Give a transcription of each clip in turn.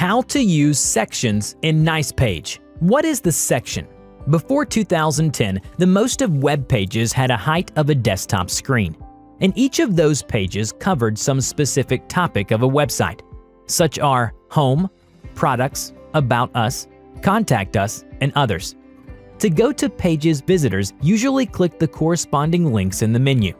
How to use sections in Nicepage. What is the section? Before 2010, the most of web pages had a height of a desktop screen, and each of those pages covered some specific topic of a website, such are home, products, about us, contact us, and others. To go to pages, visitors usually click the corresponding links in the menu.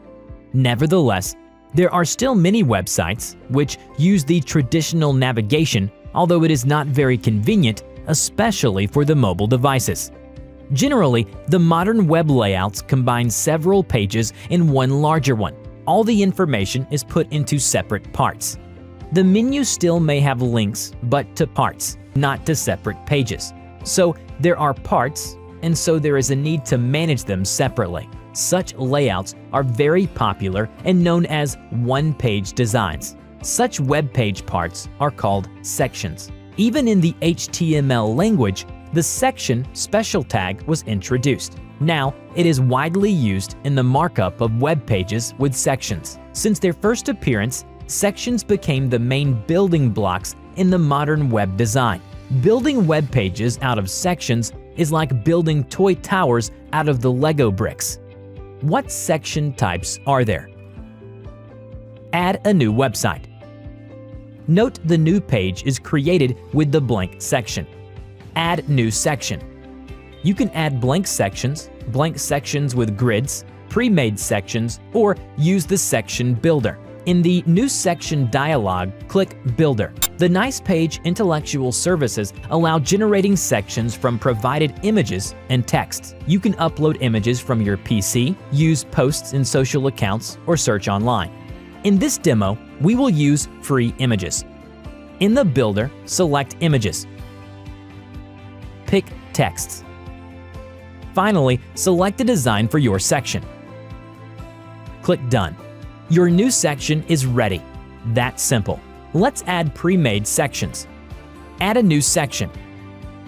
Nevertheless, there are still many websites which use the traditional navigation, although it is not very convenient, especially for the mobile devices. Generally, the modern web layouts combine several pages in one larger one. All the information is put into separate parts. The menu still may have links, but to parts, not to separate pages. So there are parts, and so there is a need to manage them separately. Such layouts are very popular and known as one-page designs. Such web page parts are called sections. Even in the HTML language, the section special tag was introduced. Now, it is widely used in the markup of web pages with sections. Since their first appearance, sections became the main building blocks in the modern web design. Building web pages out of sections is like building toy towers out of the Lego bricks. What section types are there? Add a new website. Note the new page is created with the blank section. Add new section. You can add blank sections with grids, pre-made sections, or use the section builder. In the New Section dialog, click Builder. The Nicepage Intellectual Services allow generating sections from provided images and texts. You can upload images from your PC, use posts in social accounts, or search online. In this demo, we will use free images. In the Builder, select Images. Pick Texts. Finally, select a design for your section. Click Done. Your new section is ready. That's simple. Let's add pre-made sections. Add a new section.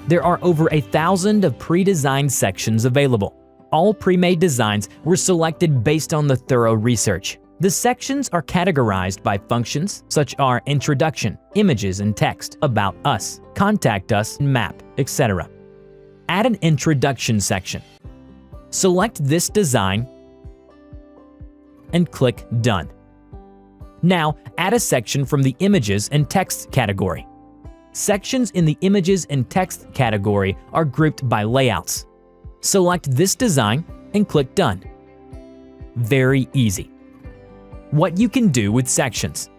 There are over 1,000 of pre-designed sections available. All pre-made designs were selected based on the thorough research. The sections are categorized by functions such as introduction, images and text, about us, contact us, map, etc. Add an introduction section. Select this design and click Done. Now, add a section from the Images and Text category. Sections in the Images and Text category are grouped by layouts. Select this design and click Done. Very easy. What you can do with sections.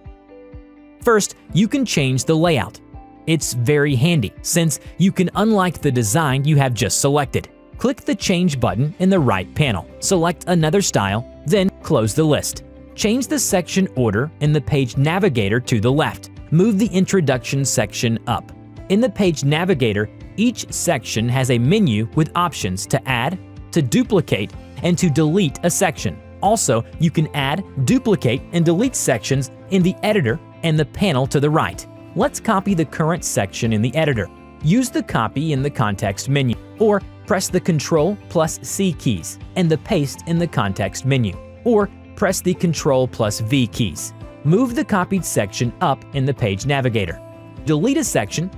First, you can change the layout. It's very handy since you can unlike the design you have just selected. Click the Change button in the right panel. Select another style, then close the list. Change the section order in the Page Navigator to the left. Move the Introduction section up. In the Page Navigator, each section has a menu with options to add, to duplicate, and to delete a section. Also, you can add, duplicate, and delete sections in the editor and the panel to the right. Let's copy the current section in the editor. Use the copy in the context menu, or press the Ctrl+C keys and the paste in the context menu, or press the Ctrl+V keys. Move the copied section up in the Page Navigator. Delete a section.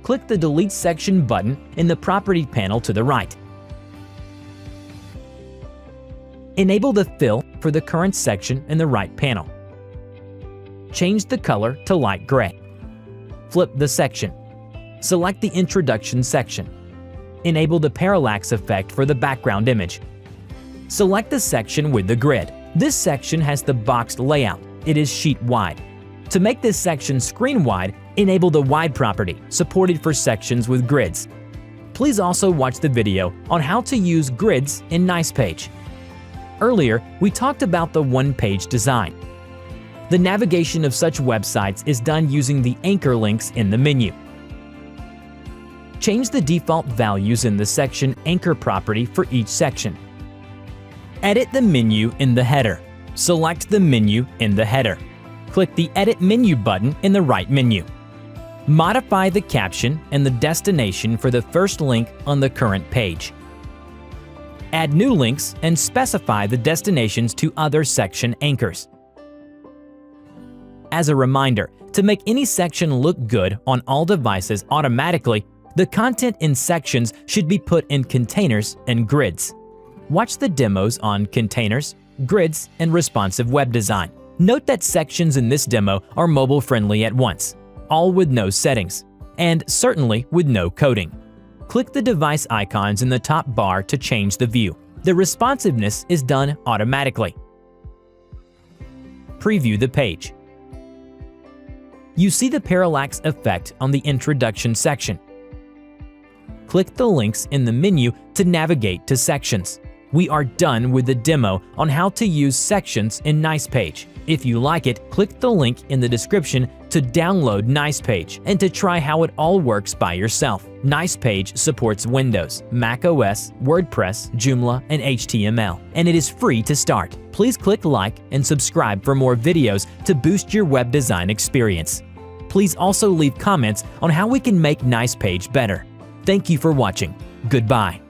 Click the Delete Section button in the Property panel to the right. Enable the fill for the current section in the right panel. Change the color to light gray. Flip the section. Select the Introduction section. Enable the parallax effect for the background image. Select the section with the grid. This section has the boxed layout. It is sheet wide. To make this section screen wide, enable the wide property, supported for sections with grids. Please also watch the video on how to use grids in Nicepage. Earlier, we talked about the one-page design. The navigation of such websites is done using the anchor links in the menu. Change the default values in the section anchor property for each section. Edit the menu in the header. Select the menu in the header. Click the Edit Menu button in the right menu. Modify the caption and the destination for the first link on the current page. Add new links and specify the destinations to other section anchors. As a reminder, to make any section look good on all devices automatically, the content in sections should be put in containers and grids. Watch the demos on containers, grids, and responsive web design. Note that sections in this demo are mobile-friendly at once, all with no settings, and certainly with no coding. Click the device icons in the top bar to change the view. The responsiveness is done automatically. Preview the page. You see the parallax effect on the introduction section. Click the links in the menu to navigate to sections. We are done with the demo on how to use sections in Nicepage. If you like it, click the link in the description to download Nicepage and to try how it all works by yourself. Nicepage supports Windows, Mac OS, WordPress, Joomla, and HTML, and it is free to start. Please click like and subscribe for more videos to boost your web design experience. Please also leave comments on how we can make Nicepage better. Thank you for watching. Goodbye.